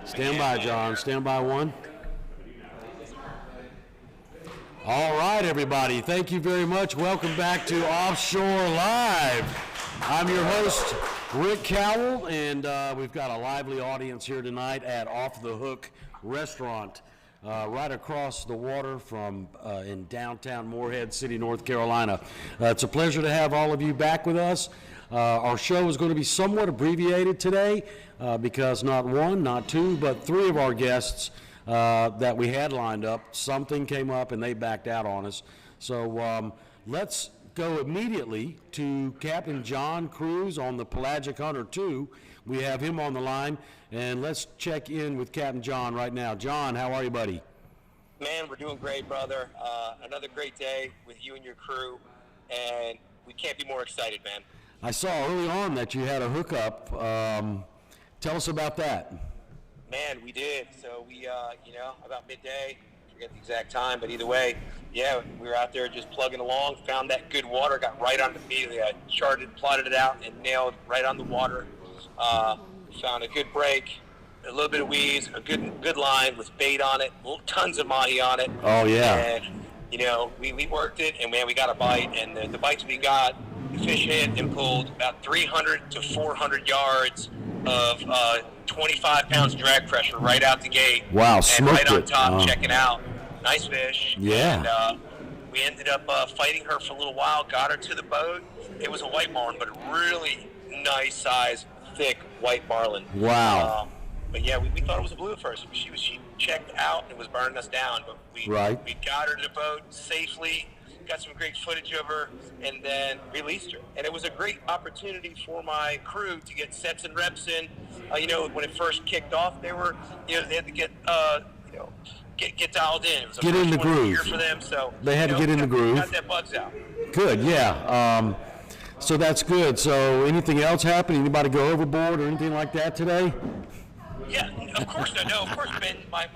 Stand by, John. Stand by one. All right, everybody. Thank you very much. Welcome back to Offshore-Live. I'm your host, Rick Cowell, and we've got a lively audience here tonight at Off the Hook Restaurant, right across the water from in downtown Morehead City, North Carolina. It's a pleasure to have all of you back with us. Our show is going to be somewhat abbreviated today because not one, not two, but three of our guests that we had lined up, something came up and they backed out on us. So let's go immediately to Captain John Cruz on the Pelagic Hunter 2. We have him on the line, and let's check in with Captain John right now. John, how are you, buddy? Man, we're doing great, brother. Another great day with you and your crew, and we can't be more excited, man. I saw early on that you had a hookup. Tell us about that. Man, we did. So we, about midday, I forget the exact time, but either way, yeah, we were out there just plugging along, found that good water, got right on immediately. I plotted it out, and nailed right on the water. Found a good break, a little bit of weeds, a good line with bait on it, tons of mahi on it. Oh, yeah. And, we worked it, and, man, we got a bite, and the bites we got, the fish hit and pulled about 300 to 400 yards of 25 pounds drag pressure right out the gate. Wow, and right on top, checking out. Nice fish. Yeah. And we ended up fighting her for a little while, got her to the boat. It was a white marlin, but a really nice size, thick white marlin. Wow. But yeah, we thought it was a blue at first. She checked out and was burning us down, but we got her to the boat safely, got some great footage of her, and then released her. And it was a great opportunity for my crew to get sets and reps in. When it first kicked off, they were, they had to get dialed in. It was get in the groove for them, so they had to get in the groove. Got that bugs out. Good, yeah. So that's good. So anything else happen? Anybody go overboard or anything like that today? Yeah, of course I know. Of course, Ben, my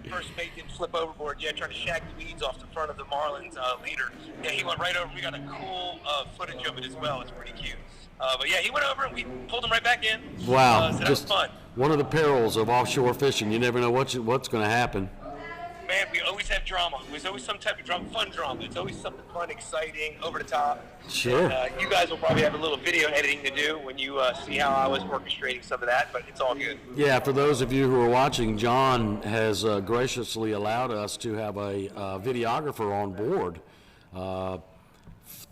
first mate didn't flip overboard. Yeah, trying to shag the weeds off the front of the Marlins leader. Yeah, he went right over. We got a cool footage of it as well. It's pretty cute. But yeah, he went over and we pulled him right back in. Wow, so that was fun. One of the perils of offshore fishing. You never know what's going to happen. Man, we always have drama. There's always some type of drama, fun drama. It's always something fun, exciting, over the top. Sure. And, you guys will probably have a little video editing to do when you see how I was orchestrating some of that, but it's all good. Yeah, for those of you who are watching, John has graciously allowed us to have a videographer on board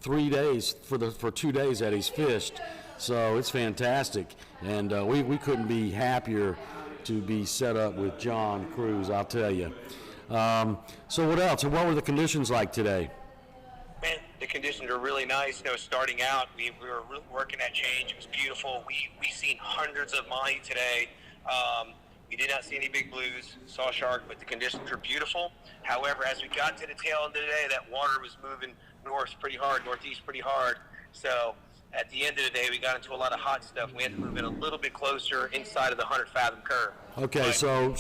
3 days for 2 days that he's fished. So it's fantastic, and we couldn't be happier to be set up with John Cruz, I'll tell you. So what else? What were the conditions like today? Man, the conditions are really nice. Starting out, we were working that change. It was beautiful. We seen hundreds of mahi today. We did not see any big blues. Saw a shark, but the conditions were beautiful. However, as we got to the tail end of the day, that water was moving northeast pretty hard. So at the end of the day, we got into a lot of hot stuff. We had to move in a little bit closer inside of the 100-fathom curve. Okay, so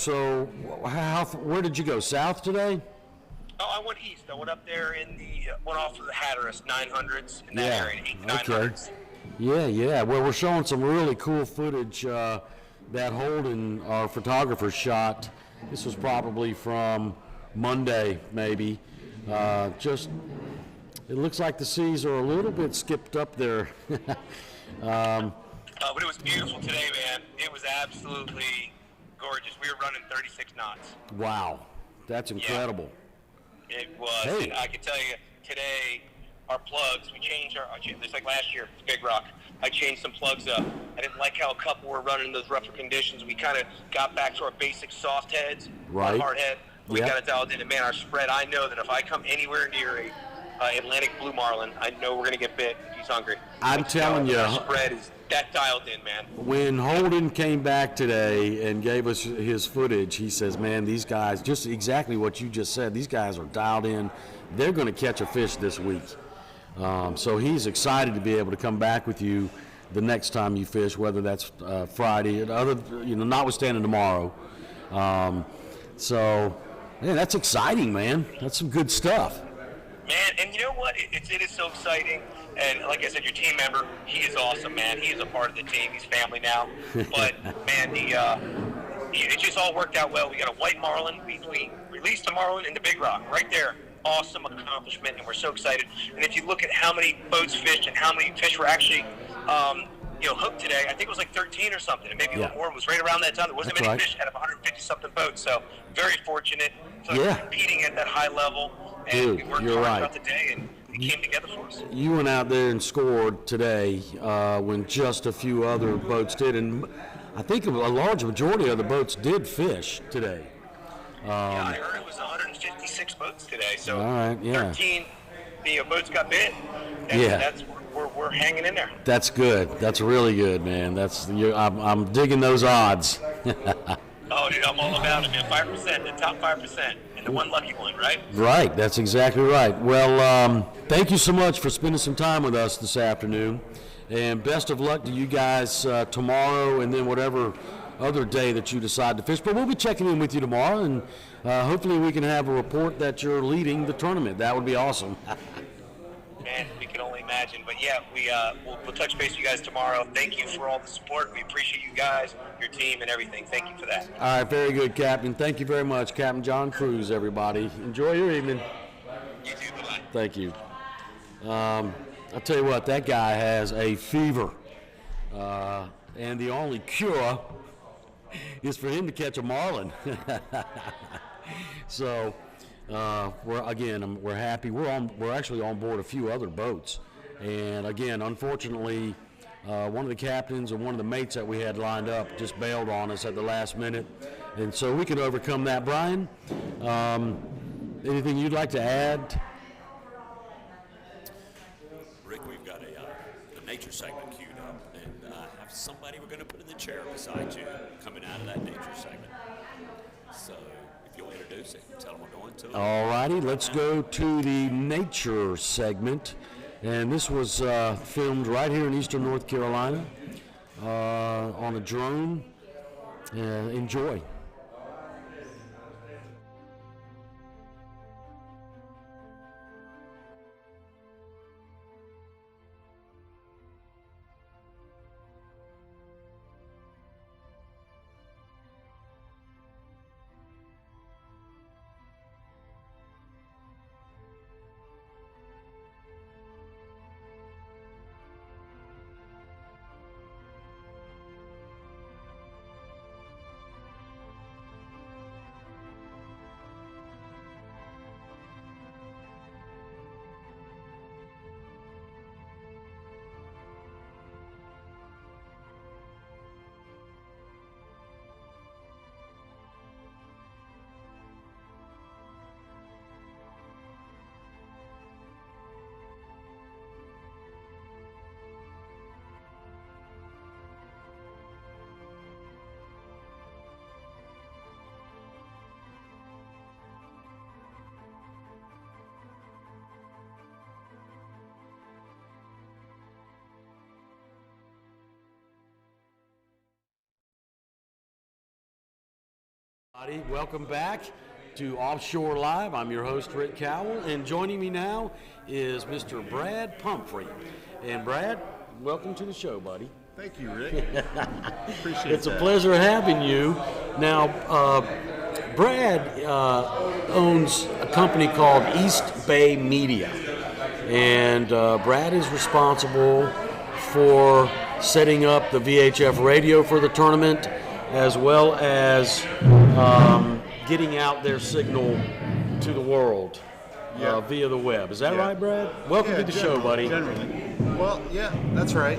where did you go? South today? Oh, I went east. I went up there went off of the Hatteras 900s in that area, 900s. Yeah. Well, we're showing some really cool footage that Holden, our photographer, shot. This was probably from Monday, maybe. It looks like the seas are a little bit skipped up there. But it was beautiful today, man. It was absolutely gorgeous. We were running 36 knots. Wow, that's incredible. Yeah, it was. Hey. And I can tell you, today, our plugs, we changed just like last year, Big Rock. I changed some plugs up. I didn't like how a couple were running in those rougher conditions. We kind of got back to our basic soft heads, hard head. We got it dialed in. And man, our spread, I know that if I come anywhere near a Atlantic blue marlin, I know we're going to get bit if he's hungry. I'm telling you. Our spread is that dialed in, man. When Holden came back today and gave us his footage, he says, man, these guys, just exactly what you just said, these guys are dialed in. They're going to catch a fish this week. So he's excited to be able to come back with you the next time you fish, whether that's Friday, notwithstanding tomorrow. So, man, that's exciting, man. That's some good stuff. Man, and you know what? It is so exciting. And like I said, your team member, he is awesome, man. He is a part of the team. He's family now. But, man, it just all worked out well. We got a white marlin. We released a marlin in the Big Rock right there. Awesome accomplishment, and we're so excited. And if you look at how many boats fished and how many fish were actually hooked today, I think it was like 13 or something, and maybe a little more. It was right around that time. There wasn't many fish out of 150-something boats, so very fortunate. So we're competing at that high level, and we worked hard throughout the day, and it came together for us. You went out there and scored today when just a few other boats did, and I think a large majority of the boats did fish today. I heard it was 156 boats today, so all right, 13 boats got bit. We're hanging in there. That's good. That's really good, man. I'm digging those odds. Oh, dude, I'm all about it, man. 5%, the top 5%, and the one lucky one, right? Right. That's exactly right. Well, thank you so much for spending some time with us this afternoon, and best of luck to you guys tomorrow, and then whatever other day that you decide to fish. But we'll be checking in with you tomorrow, and hopefully we can have a report that you're leading the tournament. That would be awesome. Man, we can only imagine. But yeah, we'll touch base with you guys tomorrow. Thank you for all the support. We appreciate you guys, your team, and everything. Thank you for that. All right, very good, Captain. Thank you very much, Captain John Cruz, everybody. Enjoy your evening. You too. Bye-bye. Thank you. I'll tell you what, that guy has a fever. And the only cure is for him to catch a marlin. So, we're happy. We're actually on board a few other boats, and again, unfortunately, one of the captains or one of the mates that we had lined up just bailed on us at the last minute, and so we can overcome that. Brian, anything you'd like to add? Rick, we've got the nature segment queued up, and have somebody we're going to put in the chair beside you coming out of that nature segment. So if you'll introduce it, tell them we're going to. All righty, let's go to the nature segment. And this was filmed right here in eastern North Carolina on a drone. Enjoy. Welcome back to Offshore-Live. I'm your host, Rick Cowell, and joining me now is Mr. Brad Pumphrey. And Brad, welcome to the show, buddy. Thank you, Rick. Appreciate it. It's a pleasure having you. Now, Brad owns a company called East Bay Media, and Brad is responsible for setting up the VHF radio for the tournament, as well as getting out their signal to the world via the web. Is that right, Brad? Welcome to the show, buddy. Generally. Well, yeah, that's right.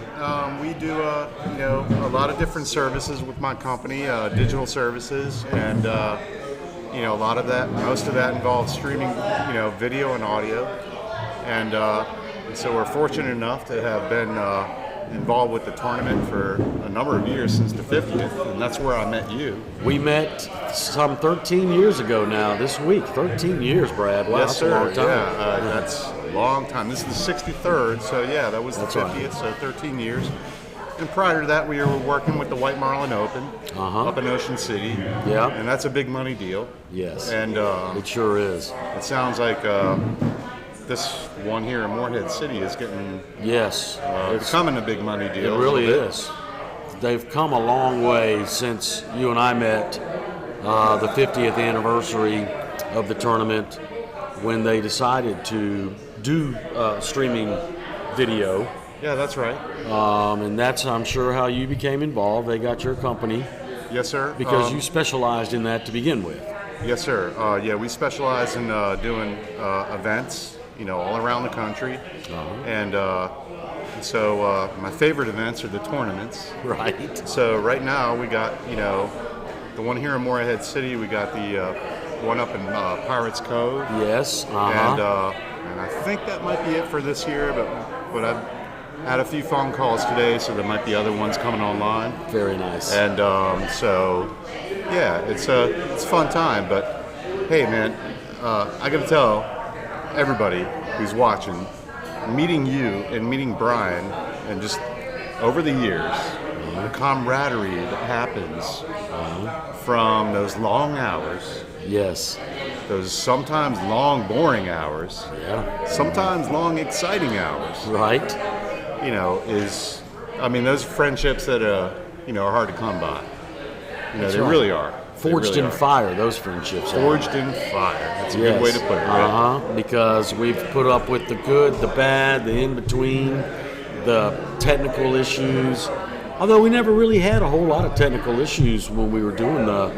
We do a lot of different services with my company, digital services, and a lot of that, most of that involves streaming, video and audio, and so we're fortunate enough to have been involved with the tournament for a number of years, since the 50th, and that's where I met you. We met some 13 years ago now, this week. 13 years, Brad. Wow, Yes, that's a long time. Yeah, that's a long time. This is the 63rd, so yeah, that was the That's 50th, so 13 years. And prior to that, we were working with the White Marlin Open up in Ocean City. Yeah. And that's a big money deal. Yes, And it sure is. it sounds like this one here in Morehead City is getting Yes, it's becoming a big money deal. It really a little bit. is. they've come a long way since you and I met the 50th anniversary of the tournament when they decided to do streaming video. Yeah, that's right. And that's, I'm sure, how you became involved. They got your company Yes, sir. because you specialized in that to begin with. Yes, sir. Yeah, we specialize in doing events, all around the country. And so my favorite events are the tournaments. Right. So right now we got, the one here in Morehead City. We got the one up in Pirates Cove. Yes. And I think that might be it for this year, but I've had a few phone calls today, so there might be other ones coming online. Very nice. And so, yeah, it's a fun time. But hey, man, I got to tell everybody who's watching, meeting you and meeting Brian, and just over the years, the camaraderie that happens from those long hours. Yes. Those sometimes long, boring hours. Yeah. Sometimes long, exciting hours. Right. Those friendships that are hard to come by. They right. really are. They Forged really in are. fire, those friendships. Forged in fire. That's a good way to put it. Right? Because we've put up with the good, the bad, the in between, the technical issues. Although we never really had a whole lot of technical issues when we were doing the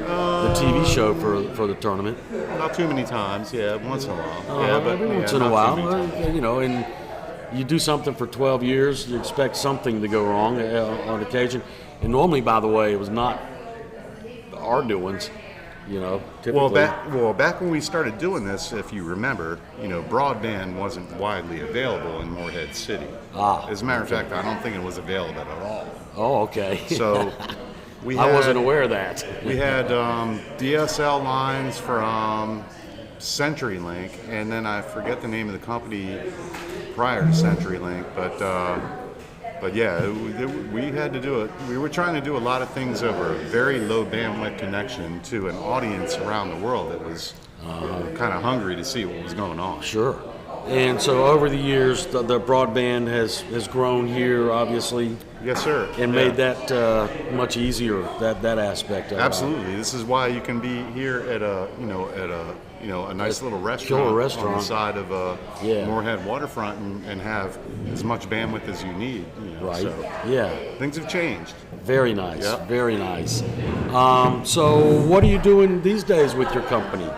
TV show for the tournament. Not too many times, yeah. Once in a while, Every once in a while, and you do something for 12 years, you expect something to go wrong on occasion. And normally, by the way, it was not our doings. Typically. Well, back when we started doing this, if you remember, broadband wasn't widely available in Morehead City. As a matter of fact, I don't think it was available at all. Oh, okay. So I wasn't aware of that. We had DSL lines from CenturyLink, and then I forget the name of the company prior to CenturyLink, but yeah, we had to do it. We were trying to do a lot of things over a very low bandwidth connection to an audience around the world that was kind of hungry to see what was going on. Sure. And so over the years, the broadband has grown here, obviously. Yes, sir. And made that much easier, that aspect of it. Absolutely. This is why you can be here at a nice little restaurant on the side of Morehead waterfront and have as much bandwidth as you need. Right. So yeah. Things have changed. Very nice. Yep. Very nice. So what are you doing these days with your company?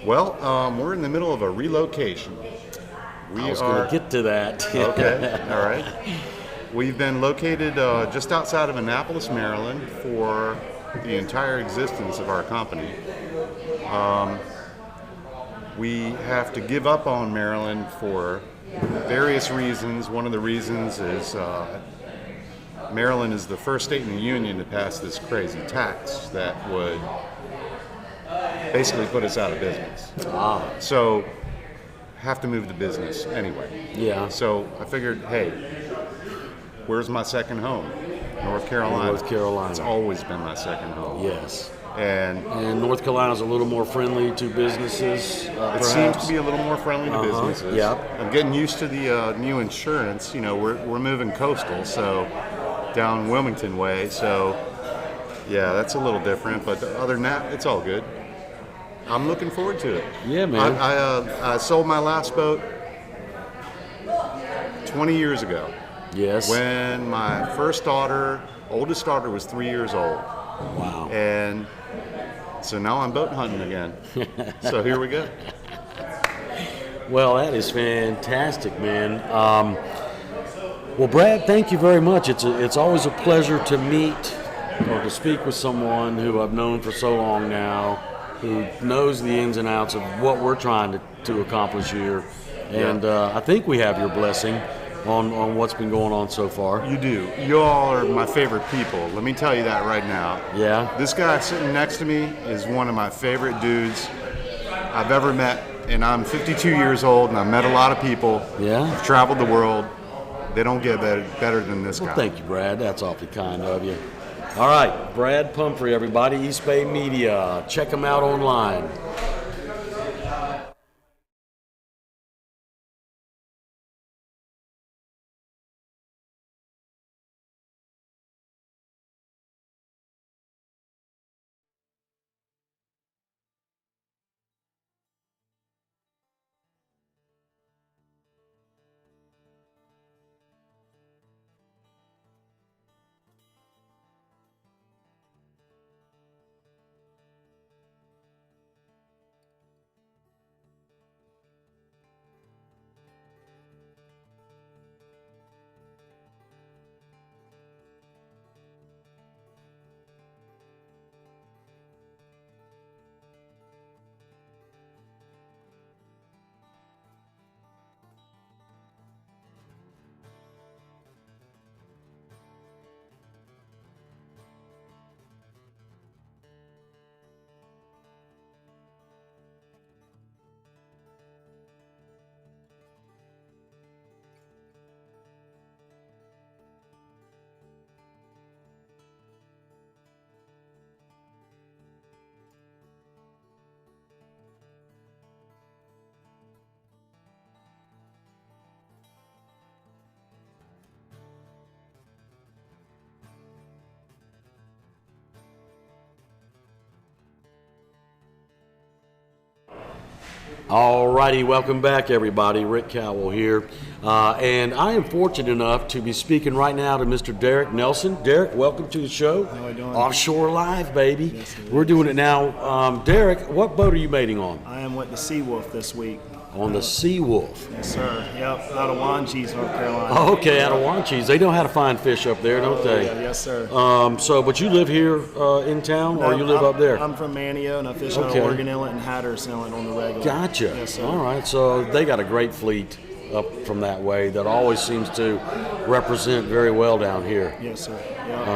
Well, we're in the middle of a relocation. I was going to get to that. Okay. All right. We've been located just outside of Annapolis, Maryland, for the entire existence of our company. We have to give up on Maryland for various reasons. One of the reasons is Maryland is the first state in the union to pass this crazy tax that would basically put us out of business. So have to move the business anyway. Yeah. So I figured, hey, where's my second home? North Carolina. North Carolina. It's always been my second home. Yes. And North Carolina's a little more friendly to businesses, it seems to be a little more friendly to businesses. Yep. I'm getting used to the new insurance. We're moving coastal, so down Wilmington way. So yeah, that's a little different. But other than that, it's all good. I'm looking forward to it. Yeah, man. I sold my last boat 20 years ago. Yes. When my oldest daughter was 3 years old. Wow. And so now I'm boat hunting again. So here we go. Well, that is fantastic, man. Well, Brad, thank you very much. It's always a pleasure to meet or to speak with someone who I've known for so long now, who knows the ins and outs of what we're trying to accomplish here. And I think we have your blessing on what's been going on so far. You do. You all are my favorite people. Let me tell you that right now. Yeah. This guy sitting next to me is one of my favorite dudes I've ever met. And I'm 52 years old, and I've met a lot of people. Yeah. I've traveled the world. They don't get better than this guy. Thank you, Brad. That's awfully kind of you. All right, Brad Pumphrey, everybody, East Bay Media. Check him out online. All righty, welcome back, everybody. Rick Cowell here. And I am fortunate enough to be speaking right now to Mr. Derrick Nelson. Derrick, welcome to the show. How are you doing? Offshore-Live, baby. Yes, sir. We're doing it now. Derrick, what boat are you mating on? I am with the Seawolf this week. On the Seawolf. Yes, sir. Yep, out of Wanchese, North Carolina. Oh, okay, out of Wanchese. They know how to find fish up there, don't they? Yeah, yes, sir. But you live here in town, or you live up there? I'm from Manteo, and I fish out Okay. of Oregon Inlet and Hatteras Inlet on the regular. Gotcha. Yes, sir. All right, so they got a great fleet up from that way that always seems to represent very well down here. Yes, sir. Yep.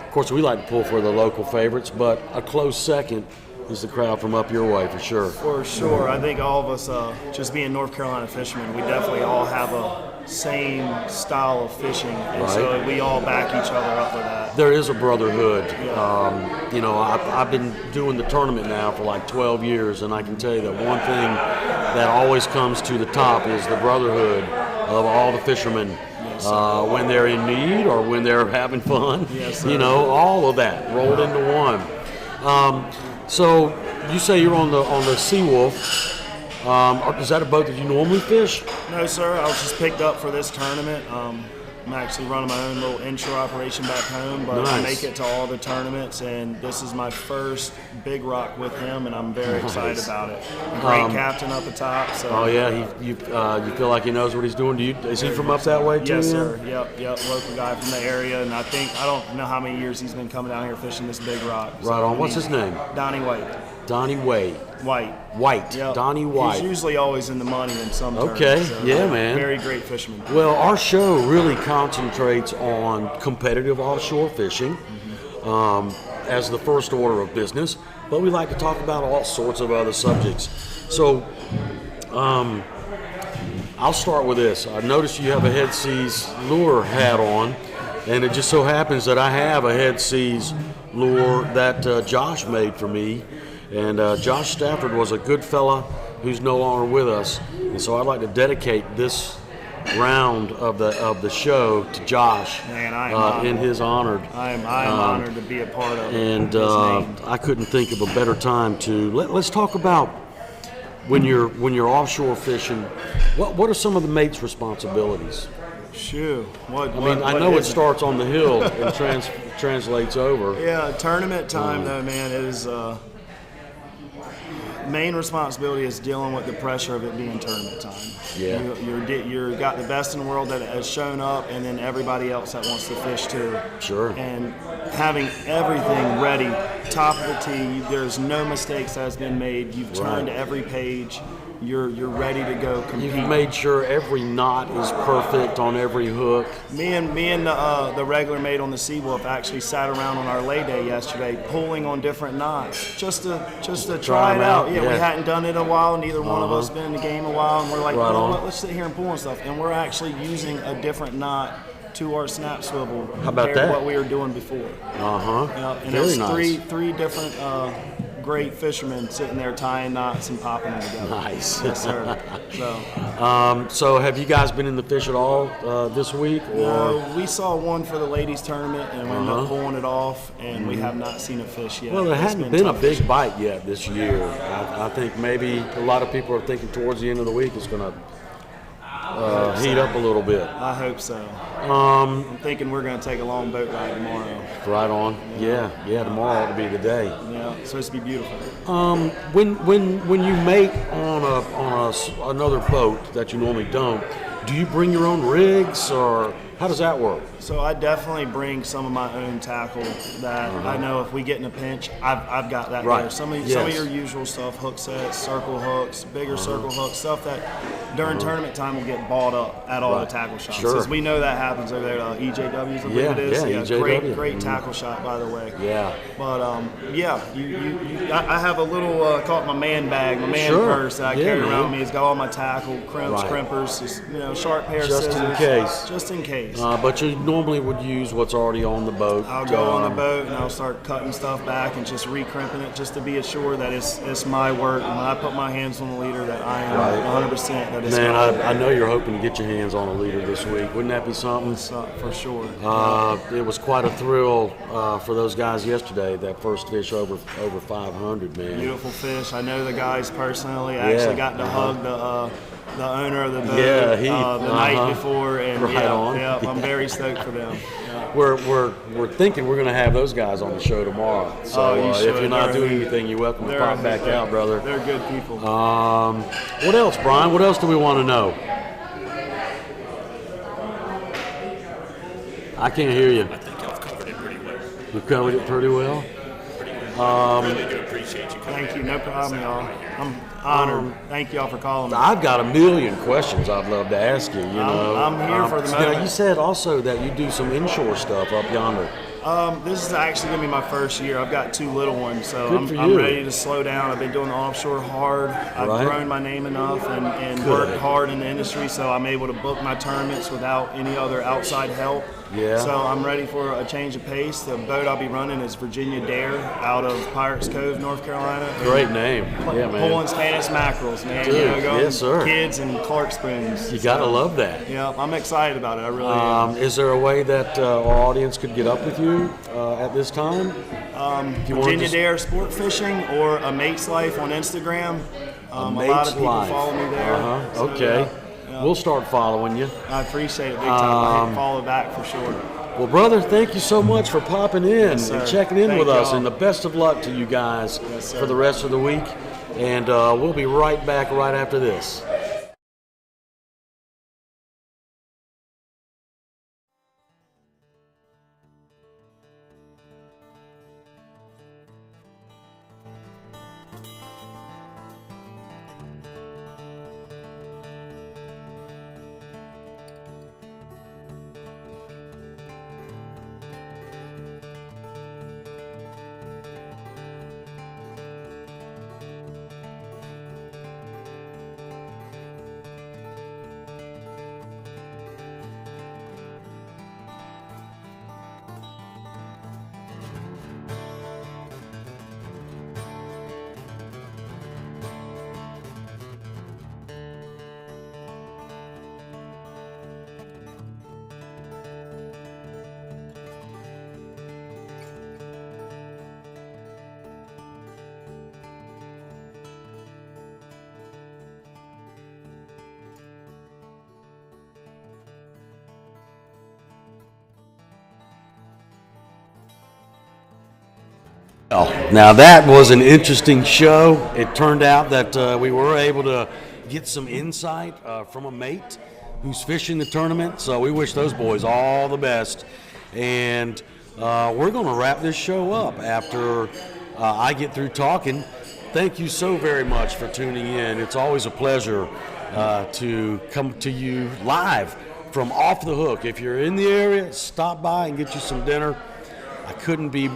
Of course, we like to pull for the local favorites, but a close second is the crowd from up your way for sure. For sure. I think all of us, just being North Carolina fishermen, we definitely all have a same style of fishing, and so Right. we all back each other up for that. There is a brotherhood. I've been doing the tournament now for like 12 years, and I can tell you that one thing that always comes to the top is the brotherhood of all the fishermen. When they're in need or when they're having fun, Yes, sir. all of that rolled into one. So you say you're on the Seawolf. Is that a boat that you normally fish? No, sir. I was just picked up for this tournament. I'm actually running my own little inshore operation back home, but I Nice. make it to all the tournaments, and this is my first big rock with him, and I'm very excited Nice. about it. Great captain up the top. So. Oh yeah, you feel like he knows what he's doing. Is he from up that way too? Yes, then? sir. Yep. Local guy from the area, and I don't know how many years he's been coming down here fishing this big rock. So, Right on. What's his name? Donnie White. Donnie White. White. Yep. Donnie White. He's usually always in the money in some Okay. tournaments, so, Yeah, man. Very great fisherman. Well, our show really concentrates on competitive offshore fishing as the first order of business, but we like to talk about all sorts of other subjects. So I'll start with this. I noticed you have a Head Seas lure hat on, and it just so happens that I have a Head Seas lure that Josh made for me. And Josh Stafford was a good fella who's no longer with us, and so I'd like to dedicate this round of the show to Josh. Man, I am honored. in his honor. I am honored to be a part of it. And His name. I couldn't think of a better time to let's talk about when you're offshore fishing. What are some of the mate's responsibilities? Shoo. I know it starts on the hill and translates over. Yeah, tournament time though, man, is main responsibility is dealing with the pressure of it being tournament time. Yeah. You're got the best in the world that has shown up, and then everybody else that wants to fish too. Sure. And having everything ready, top of the tee. There's no mistakes that has been made. You've turned every page. You're ready to go compete. You've made sure every knot is perfect on every hook. Me and the regular mate on the Seawolf actually sat around on our lay day yesterday, pulling on different knots, just to try it them out. out, Yeah, yeah. we hadn't done it in a while. Neither one of us been in the game a while, and we're like, Right you know on. what? Let's sit here and pull and stuff. And we're actually using a different knot to our snap swivel How about compared to that? what we were doing before. Uh-huh. And Very there's nice. three different great fishermen sitting there tying knots and popping them together. Nice. Yes, sir. So. So have you guys been in the fish at all this week? Or We saw one for the ladies tournament, and we ended up pulling it off, and we have not seen a fish yet. Well, there It's hadn't been a tough. big bite yet this year. I think maybe a lot of people are thinking towards the end of the week it's going to heat up a little bit. I hope so. I'm thinking we're going to take a long boat ride tomorrow. Right on. Yeah. Tomorrow ought to be the day. Yeah, it's supposed to be beautiful. When you mate on another boat that you normally don't, do you bring your own rigs or how does that work? So I definitely bring some of my own tackle that I know if we get in a pinch, I've got that Right. there. Some of Yes. your usual stuff, hook sets, circle hooks, bigger circle hooks, stuff that during tournament time will get bought up at all the Right. tackle shops. Sure. Because we know that happens over there at EJW's, I believe Yeah, it is. yeah, EJW. Great tackle shop, by the way. Yeah. But I have a little call it my man bag, my man Sure. purse that I Yeah, carry man. around me. It's got all my tackle, crimps, Right. crimpers, just, sharp pair of Just in scissors. case. Just in case. But you normally would use what's already on the boat. I'll go on the boat and I'll start cutting stuff back and just re-crimping it just to be assured that it's my work. And when I put my hands on the leader, that I am Right. 100% that it's Man, going. I know you're hoping to get your hands on a leader this week. Wouldn't that be something? For sure. It was quite a thrill for those guys yesterday. That first fish over 500, man. Beautiful fish. I know the guys personally. I actually got to hug the owner of the boat the night before, and Right on. I'm very stoked for them. Yeah. We're thinking we're going to have those guys on the show tomorrow. So if you're not doing anything, you're welcome to pop back out, brother. They're good people. What else, Brian? What else do we want to know? I can't hear you. I think y'all covered it pretty well. You covered it pretty well. Really do appreciate you coming. Thank you. No problem, y'all. I'm honored. Thank y'all for calling me. I've got a million questions I'd love to ask you. I'm here for the moment. Now, you said also that you do some inshore stuff up yonder. This is actually going to be my first year. I've got 2 little ones, so Good for I'm you. ready to slow down. I've been doing the offshore hard. I've Right. grown my name enough and Good. worked hard in the industry, so I'm able to book my tournaments without any other outside help. Yeah. So I'm ready for a change of pace. The boat I'll be running is Virginia Dare out of Pirates Cove, North Carolina. Great name. Yeah, man. Pulling Spanish mackerels, man. Dude, going yes, sir. Kids and Clark spoons. You got to love that. Yeah, I'm excited about it. I really am. Is there a way that our audience could get up with you at this time? If you wanna Virginia just- Dare Sport Fishing or A Mate's Life on Instagram. A lot Mate's of people Life. follow me there. So, Okay. yeah. We'll start following you. I appreciate it big time. I can follow back for sure. Well, brother, thank you so much for popping in Yes, and sir. checking in Thank with us. y'all. And the best of luck to you guys Yes, sir. for the rest of the week. And we'll be right back right after this. Now that was an interesting show. It turned out that we were able to get some insight from a mate who's fishing the tournament. So we wish those boys all the best. And we're going to wrap this show up after I get through talking. Thank you so very much for tuning in. It's always a pleasure to come to you live from Off the Hook. If you're in the area, stop by and get you some dinner. I couldn't be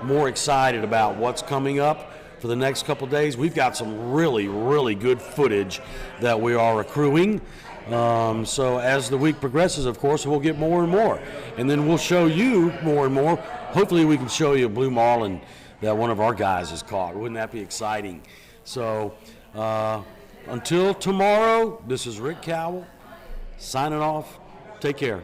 more excited about what's coming up for the next couple days. We've got some really, really good footage that we are accruing. So as the week progresses, of course, we'll get more and more. And then we'll show you more and more. Hopefully we can show you a blue marlin that one of our guys has caught. Wouldn't that be exciting? So until tomorrow, this is Rick Cowell signing off. Take care.